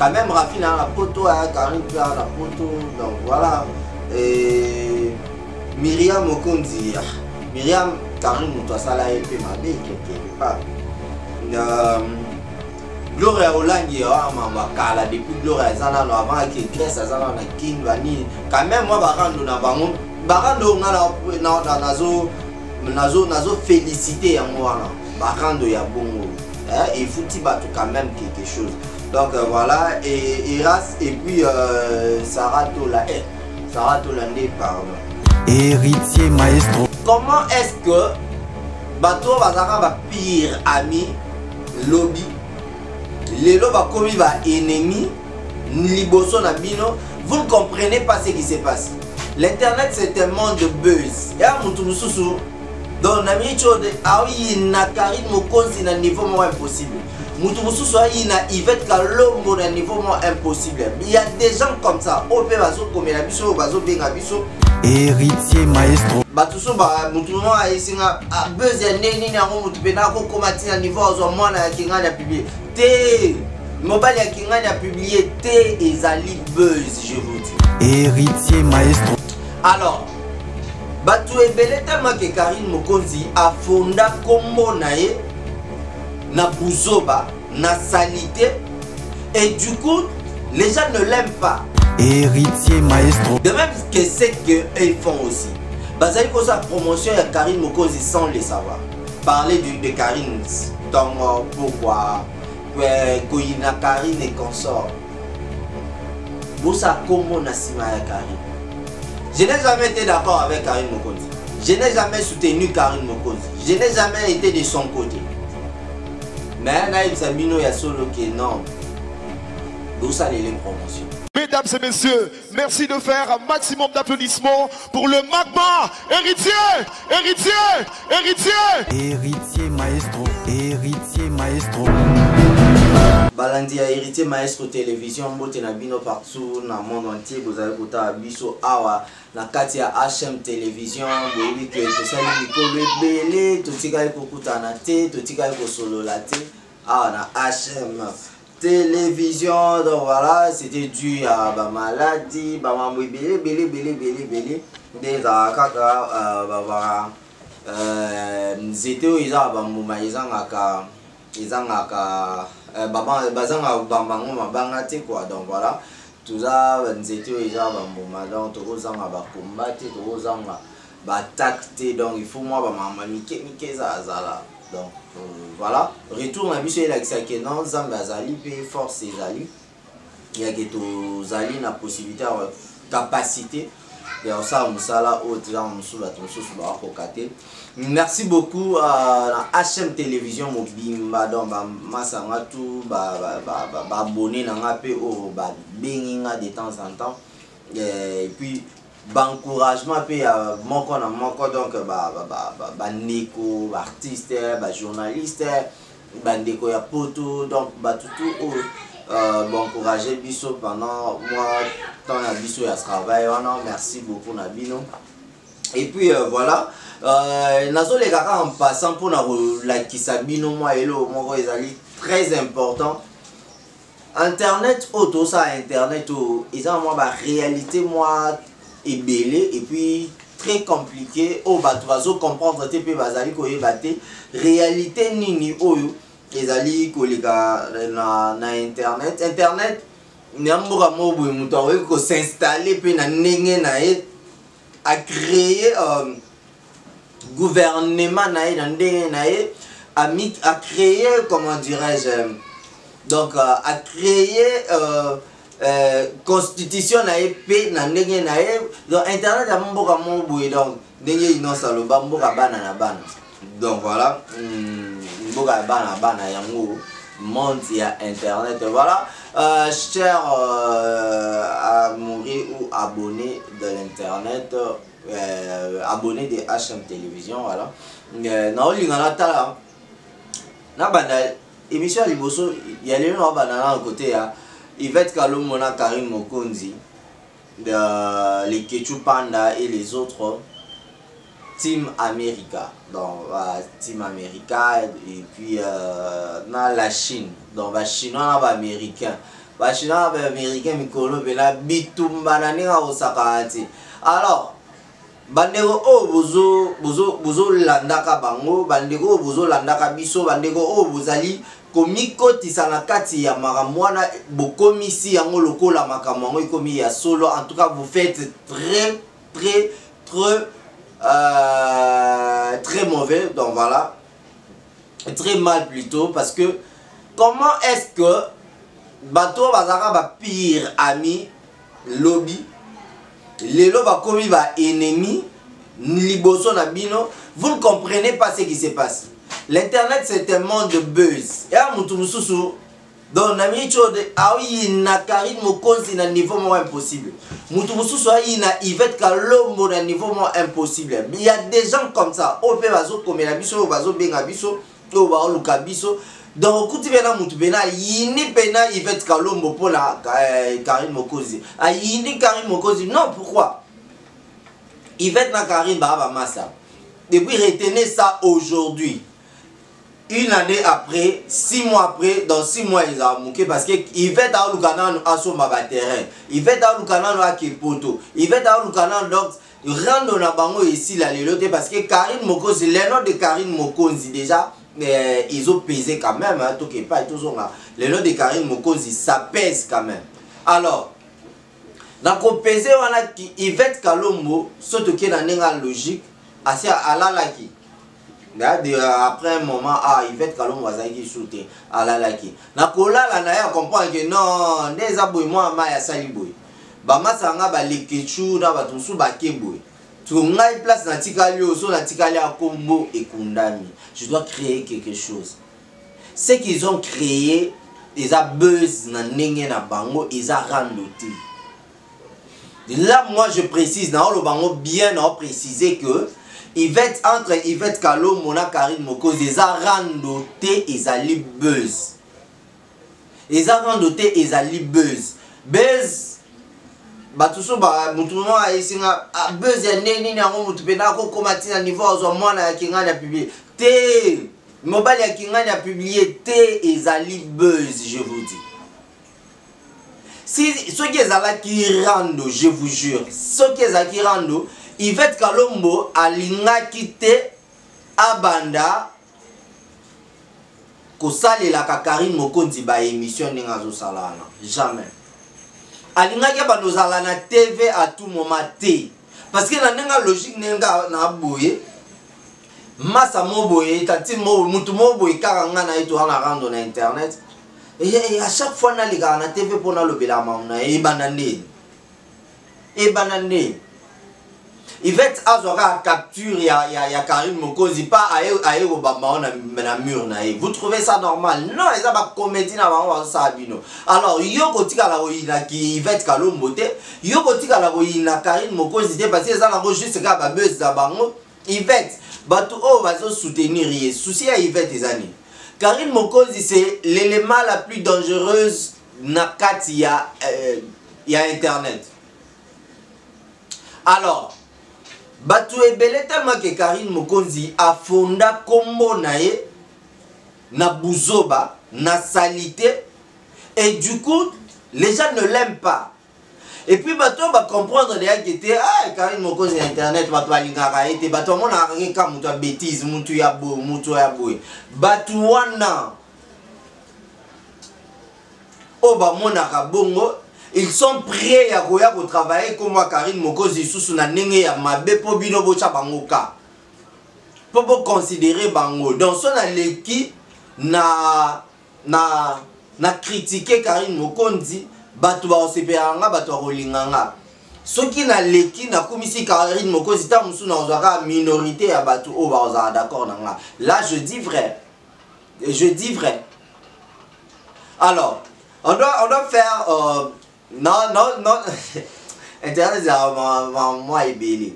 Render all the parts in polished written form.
quand même Rafi dans la poto, Karine dans la poto, donc voilà. Et Myriam Okondi, Myriam, Karine Moutouassala et Pemabe, quelque part. Gloria Olangi, Kala, depuis Gloria Zana, avant que Grèce Zana, King Vani, quand même, moi, Barando, Barando, Nazo félicité à moi, Barando, il y a bon, il faut quand même quelque chose. Donc voilà, et Eras, et puis Sarah Tolandé, pardon. Héritier maestro. Comment est-ce que Bato Bazara va pire ami, lobby, Lelo va commis va ennemi, Liboso Nabino, vous ne comprenez pas ce qui se passe. L'internet c'est un monde de buzz. Et à Moutoumoussousou, donc Nami Chode, ah oui, il n'a Karine Mokonzi à un niveau moins impossible. Moutoumoussousou, il n'a Yvette Kalombo à un niveau moins impossible. Il y a des gens comme ça. Ope Bazo, comme la biso, Bazo Bengabiso. Héritier maestro. Batuso ba mutumo ayisinga buzz ya neni na ngo mutupena ko komati na niveau zo mwana ya kingani a publié te mobile ya kingani a publié te ezali buzz, je vous dis. Héritier maestro. Alors batu ebele tellement que Karine Mokonzi a fonda kombo na ye na buzoba na salité et du coup les gens ne l'aiment pas. Héritier maestro. De même que c'est qu'ils font aussi. Bazali pour sa promotion de Karine Mokonzi sans le savoir. Parler de Karine, donc pourquoi Koyina Karine et consort. Bosa Komo Nassima Karine. Je n'ai jamais été d'accord avec Karine Mokonzi. Je n'ai jamais soutenu Karine Mokonzi. Je n'ai jamais été de son côté. Mais Naïm Sabino Yasolo qui non. Bosa les promotions. Mesdames et messieurs, merci de faire un maximum d'applaudissements pour le Magma héritier, héritier, héritier. Héritier maestro, héritier maestro. Balandi a héritier maestro télévision, mbote na bino partout dans le monde entier. Vous avez écouté Abiso Awa, na kati ya HM télévision. Vous avez vu que tout ça est belé, tout tika est kokuta na te, tout tika est solo la te. Ah, na HM télévision, donc voilà, c'était dû à ma maladie, bah ma belé, des akaka, bah c'était où ils ont bah mouma ils ont aka, bazanga bambango mabangate quoi, donc voilà, tout ça, c'était où ils ont bah mouma, donc tout ça bah combattre, tout ça bah tacter, donc il faut moi bah maman mike ça là. Donc voilà, retour à Michel Laxake, non, Zamba Zali, force Zali. Il y a que Zali la possibilité, capacité. Et ça, on s'ala autre, on s'ouvre merci beaucoup à HM Télévision, Mobimba, donc Massanga tout, abonné dans la PO, Benginga de temps en temps. Et puis, encouragement puis mon donc neko artiste journaliste bandeko ya poto donc tout encourager biso pendant moi temps ya biso ya travail merci beaucoup na bino et puis voilà nazo les gars en passant pour na la kisabino moi elo moko ezali très important. Internet auto ça internet ils ont moi réalité moi et belé et puis très compliqué au batvazo comprendre TP bazali ko yebate réalité nini oyo ezali koleka na internet nyamboka mobu muto ko s'installer pe na ndenge na ye a créer gouvernement na ye na ndenge na ye a créer comment dirais-je donc a créer constitution na EP na ndenge na e donc internet ya mboka mobu donc ndenge inosa lo mboka bana na bana donc voilà mboka bana yango monde ya internet voilà cher amoureux ou abonné de l'internet abonné de HM Télévision voilà na olingana tala na banda émission liboso ya lelo na bana na côté ya Yvette Kalombo na Karine Mokonzi, les Ketchup Panda et les autres, Team America, donc Team America et puis dans la Chine, donc les Chinois et les Américains, Chinois américain mikolo bela bitumba na ninga osaka ti. Alors bandeko o bozo landaka bango, bandeko bozo landaka biso, bandeko o bozali komikotisa na kati ya makambo wana bokomisi yango lokola makambo yango ekomi ya solo. En tout cas vous faites très mauvais, donc voilà, très mal plutôt, parce que comment est-ce que bato bazaka ba pire ami lobby lelo ba komi ba ennemi liboso na bino, vous ne comprenez pas ce qui se passe. L'internet c'est un monde de buzz. Et à mutu mususu donc na micho de awi na Karine Mokonzi na niveau moins impossible. Mutu mususu ayi na Yvette Kalombo na niveau moins impossible. Il y a des gens comme ça. Ope bazo komela biso, bazo benga biso, o ba luka biso. Donc kuti bena mutu bena yini pena Yvette Kalombo pour la Karine Mokonzi. Ayini Karine Mokonzi. Non, pourquoi? Yvette na Karine ba massa. Depuis retenez ça aujourd'hui. Une année après, 6 mois après, dans 6 mois ils ont manqué parce que Yvette a Lukana a son terrain. Yvette a Lukana a Kepoto. Yvette a Lukana donc rendre na bango ici la lelote parce que Karine Mokonzi, les noms de Karine Mokonzi déjà ils ont pesé quand même hein, tout que pas toujours là. Les noms de Karine Mokonzi ça pèse quand même. Alors donc on pesé on a Yvette Kalombo surtout que dans une logique assez à la laki. Après un moment, Yvette Kalombo a été shooté à la laki. Nakola la naya comprend que non, des abouis moi ma ya saliboui. Bama sanga ba lekechu na ba tunsu ba keboui. Tu ngai place na tikali oso na tikali a combo et kundami. Je dois créer quelque chose. Ce qu'ils ont créé, ils a buzz na nenge na bango, ils a randoté. Là moi je précise na le bango bien à préciser que Yvette entre Yvette Kalombo na Karine Mokonzi ils a randoté ils a li buzz. Ils a randoté ils a li buzz. Buzz batuso ba mutu mo ayisinga buzz ya neni na ngo mutu pena ko komati na niveau ozo mwana ya kingani ya publier. Te mobile ya kingani ya publier te ils a li buzz je vous dis. Si ceux qui est qui rando, je vous jure, ceux qui est qui rando, Yvette Kalombo alinga quitté abanda ko sale la Karine Mokonzi ba émission ninga zo salana jamais. Alinga ke ba nozala na TV à tout moment té parce que na ninga logique ninga na boye masa mo boye tati mo mutu mo boye karanga na ito na rando na internet. Et à chaque fois, on a les gars na TV pour nous le mauna et banane. Et banane. Yvette Azora capture ya Karine Mokonzi pas aé au bamba na mur na. Vous trouvez ça normal? Non, ils ont pas comédie na bango ça bino. Alors yo kotika la oina ki Yvette Kalombo te, yo kotika la oina Karine Mokonzi te parce que ça na juste ka ba buzz za bango. Yvette bato o bazo soutenir ye. Souci à Yvette les années. Karine Mokonzi c'est l'élément la plus dangereuse na kati ya internet. Alors, batu ebele tellement que Karine Mokonzi a fonda kombo nae na buzoba, na salité et du coup les gens ne l'aiment pas. Et puis bato va comprendre déjà que était Karine Mokonzi na internet bato balingaka ete bato mona ngeka mutu ya bêtise mutu ya bo mutu ya boy bato wana oba mona ka bongo ils sont prêts à travailler comme Karine Mokonzi susu na ndenge ya mabe po bino bocha bangoka po considérer bango donc son aleki na critiquer Karine Mokonzi bato ba osepelanga bato rolinganga soki na leki na komisi Karine Mokonzi ta musu na ozaka minorité ya bato o ba oza d'accord nanga. Là je dis vrai. Alors on doit faire non internet moi et Billy.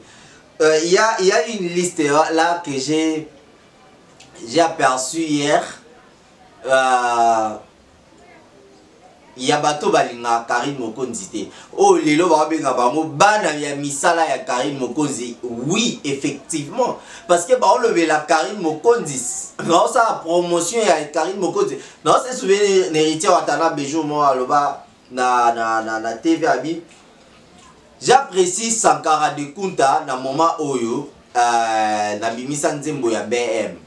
Il y a une liste là que j'ai aperçu hier. Il y a bato balinga Karine Mokonzi te. Oh lelo ba benga bango bana ya misala ya Karine Mokonzi. Oui, effectivement parce que ba on lever la Karine Mokonzi. Grâce à la promotion ya Karine Mokonzi. Non, c'est souvenir héritier watana bejo mo aloba na TV abi. J'apprécie Sankara de Kunta na moment oyo na bimisa nzembo ya BM.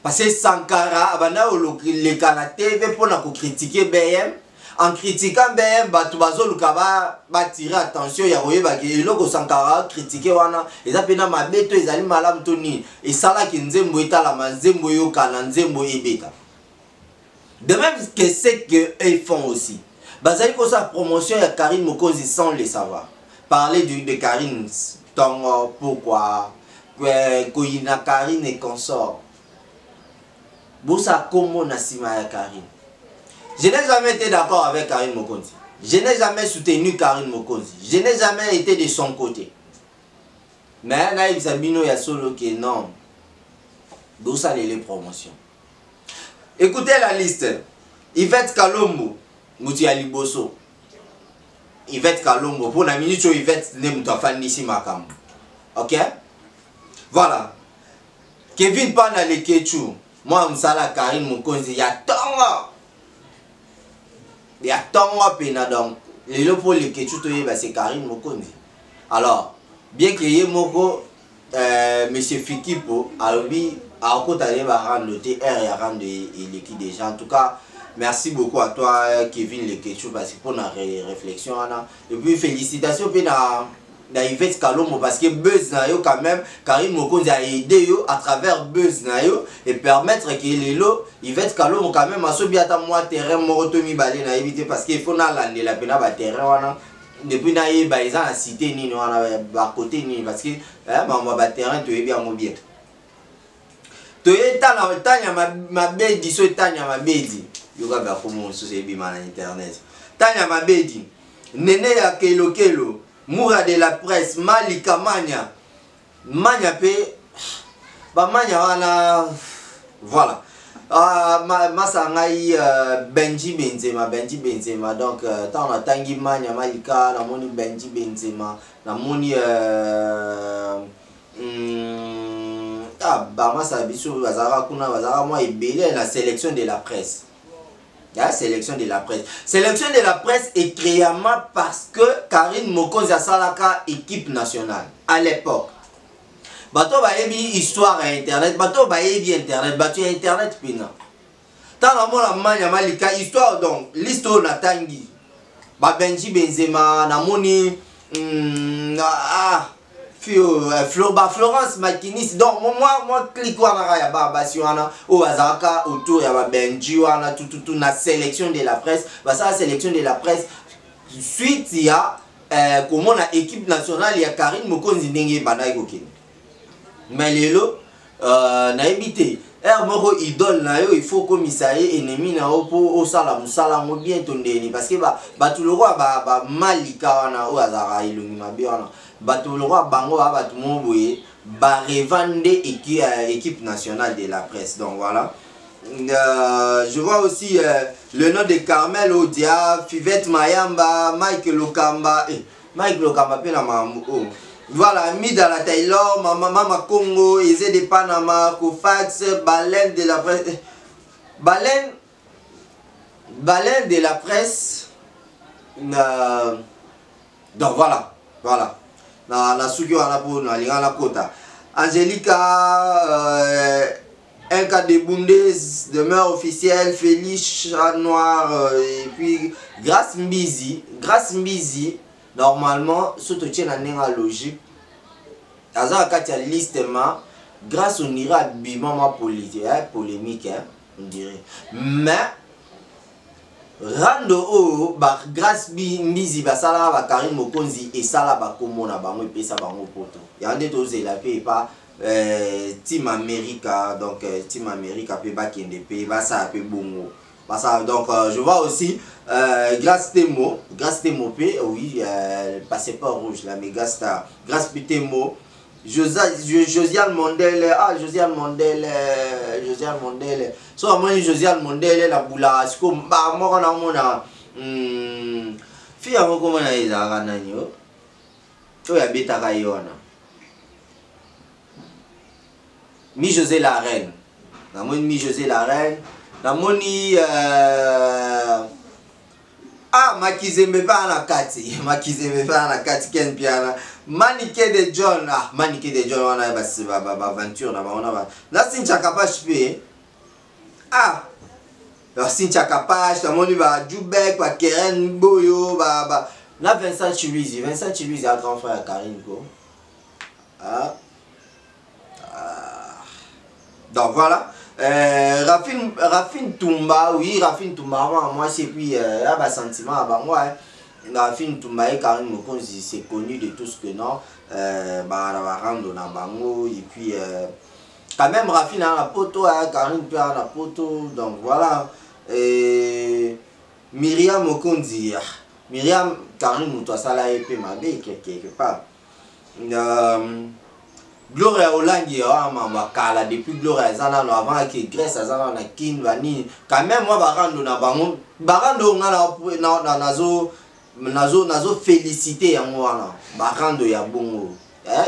Parce que Sankara abana le kana TV pour na ko critiquer BM. En critiquant BM, batu bazoluka ba tirer attention ya koyeba ke eloko Sankara critiquer wana eza pena mabeto ezali malamu toni et sala ki nzembo etala nzembo yo kana nzembo ebeta. De même que c'est que ils font aussi. Bazali ko sa promotion ya Karine Mokonzi sans le savoir. Parler de Karine Tongo, pourquoi Koyina Karine et consort. Boussa Komo Nasima ya Karine. Je n'ai jamais été d'accord avec Karine Mokonzi. Je n'ai jamais soutenu Karine Mokonzi. Je n'ai jamais été de son côté. Mais Naïb Sabino ya solo qui non. Boussa les promotions. Écoutez la liste. Yvette Kalombo. Mouti Aliboso. Yvette Kalombo. Pour la minute où Yvette n'est pas ici Makam. Ok? Voilà. Kevin Pana le Ketchou. Moi, Msala Karine Mokonzi. Il y a tant. Il y a tant pena donc. Les lots pour le Ketchou, c'est Karine Mokonzi. Alors, bien qu'il y ait Moko, Monsieur Fikipo, Albi, à côté de rendre le TR et à rendre l'équipe déjà. En tout cas, merci beaucoup à toi, Kevin Leketchou, parce que pour la réflexion. Et puis, félicitations pour la Yvette Kalombo, parce que Buzz Nayo, quand même, Karine Mokonzi a aidé à travers Buzz Nayo et permettre que les lots, Yvette Kalombo, quand même, a sauvé à moi terrain, Morotomi Balé, na évité, parce qu'il faut la pena terrain. Depuis naïe, ils ont cité ni à côté ni parce que ma terrain, tu es bien mon bien. Tu es tanya ma bedi, so tanya ma bedi. Yoga ba comment so c'est bien na internet. Tanya ma bedi. Nene ya kelo kelo. Moura de la presse, Malika Mania. Mania pe ba mania wana voilà. Masangai Benji Benzema donc tant na tangi Mania Malika na moni Benji Benzema na moni masa biso bazara kuna bazara moi ebele la sélection de la presse. La sélection de la presse. Sélection de la presse est créément parce que Karine Mokonzi a salaka équipe nationale à l'époque. Bato ba yebi histoire à internet, bato ba yebi internet, bato internet pina. Tant la mona Mania Malika histoire donc l'histoire na tangi. Ba Benji Benzema na moni Florence Makinis. Donc moi clique wana ya babasi wana o bazaka autour ya ba Benji wana tout na sélection de la presse. Ba ça sélection de la presse suite ya comment la équipe nationale ya Karine Mokonzi ndenge banayi kokeni. Mais lelo na évité moko idole na yo il faut commissaire ennemi na o po osala musala mo bien tondeni parce que ba tout le roi ba Malika wana o azara ilungi mabi wana ba tout le roi bango ba tout mo boye ba revendre équipe nationale de la presse. Donc voilà. Je vois aussi le nom de Carmel Odia, Fivette Mayamba, Mike Lokamba pe na mamu. Voilà, Mida la Taylor, Mama Congo, Eze de Panama, Kofax, Baleine de la presse. Baleine de la presse. Donc voilà. Na Suki wana po na linga la kota. Angelica, un cas de Bundes, demeure officielle, Félix Chat Noir, et puis Grâce Mbizi. Normalement, ce que tu as une logique, quand la liste, grâce on ira bimama politique, polémique, on dirait. Mais, rando grâce Mbizi, basala ba Karine Mokonzi et sala ba komona bango et pesa bango poto. Yande toze la paye pas Team America, donc Team America peut pas kende paye, ba ça peut bongo. Donc je vois aussi Grâce Temo P, oui, passeport rouge, la méga star. Grâce Temo, Josiane Mondele, Josiane Mondele. So moi Josiane Mondele la boula, est-ce que moi na mona fille avant comment na izara nanyo. To ya beta kayona. Mi José la reine. Na moi mi José la reine. La moni Ah, Makizembe pas na kati. Makizembe pas na kati ken piana. Manike de John. Ah, Manike de John on a ba aventure na on a. La Sincha Kapash pe. Ah. La Sincha Kapash, ta moni ba Jubek, ba Keren Boyo, ba na Vincent Chiluizi. Vincent Chiluizi a grand frère Karine ko. Ah. Donc voilà. Rafine Toumba, oui, Rafine Toumba, moi c'est puis il y a un sentiment à moi. Rafine Toumba et Karine Mokonzi, c'est connu de tous que non. Et puis quand même Rafine a la poto, Karine peut a la poto, donc voilà. Myriam Mokonzi, Myriam Karine Moutoua Sala et puis ma bé quelque part. Gloria Olangi makala depuis Gloria Zana avant que Grèce Zana na kin vani quand même moi barando na bango barando na nazo féliciter yango wana barando ya bongo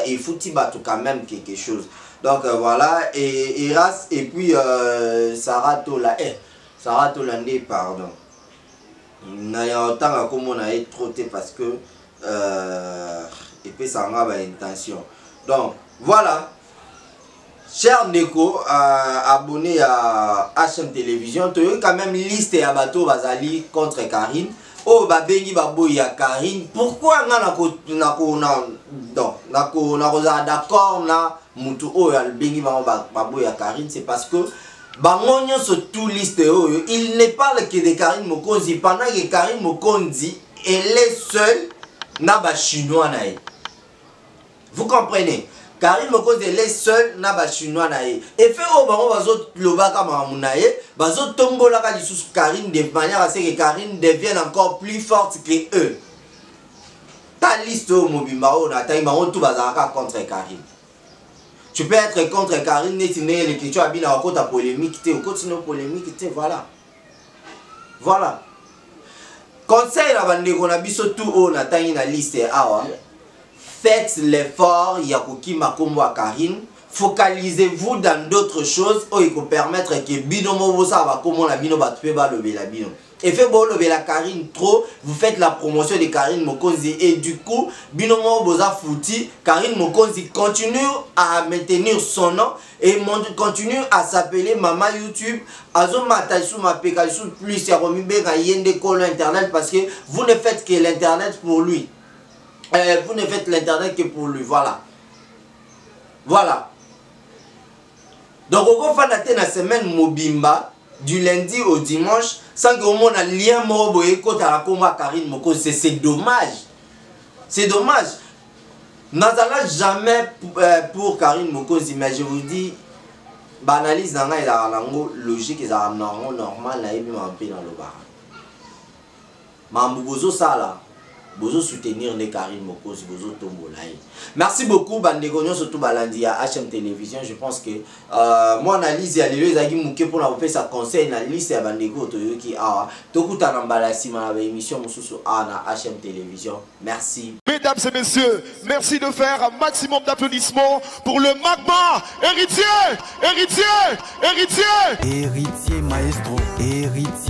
il faut ti bato quand même quelque chose donc voilà et Eras et puis Sarah Tola Sarah Tolande pardon na ya otanga comme on a trotté parce que et puis ça nga ba intention donc voilà, chers Neko, abonnés à HM Télévision, tu as quand même liste à bateau Bazali contre Karine. Oh, Babengi Baboya Karine. Pourquoi d'accord na mutu oh Babengi Baboya Karine, c'est parce que Bangonyo sur tout liste il ne parle que de Karine Mokonzi pendant que Karine Mokonzi elle est seule na ba chinois naï. Vous comprenez? Karine Mokonzi elle est seule na ba chinois naï. Et fait au bango bazo lobaka mamunaye, bazo tombola ka sous Karine de manière à ce que Karine devienne encore plus forte que eux. Ta liste au mobimba on a taïma on tout bazaka contre Karine. Tu peux être contre Karine, netine les questions abina au côté polémique, au côté polémique, voilà. Voilà. Conseil la bande qu'on a biso tout on a taïna na liste awa. Faites l'effort, Yakuki Makombo à Karine. Focalisez-vous dans d'autres choses où il peut permettre que Binomo Bosa va comment la Bino va tuer le Bino. Et fait bon le la Karine trop, vous faites la promotion de Karine Mokonzi et du coup Binomo Bosa fouti, Karine Mokonzi continue à maintenir son nom et continue à s'appeler Maman YouTube. Azo Mataisu Mapekaisu plus Yaromibe Yende Kolo Internet parce que vous ne faites que l'internet pour lui. Vous ne faites l'internet que pour lui, voilà. Voilà. Donc, on va faire la semaine Mobimba, du lundi au dimanche, sans que on ait un lien moboé contre la combat Karine Moko. C'est dommage. C'est dommage. Nous n'allons jamais pour Karine Moko, mais je vous dis, l'analyse dans la logique, et la normal, là, il y a un peu dans le bar. Mambozo ça là. Bozo soutenir les Karine Mokonzi, bozo tombolai. Merci beaucoup Bandegonyo surtout balandi à HM Télévision. Je pense que mon analyse ya lelo ezaki muke pour la faire sa conseil na liste ya Bandego toyoki awa. Tokuta na mbalasi ma émission mususu na HM Télévision. Merci. Mesdames et messieurs, merci de faire un maximum d'applaudissements pour le Magma héritier, héritier, héritier. Héritier maestro, héritier.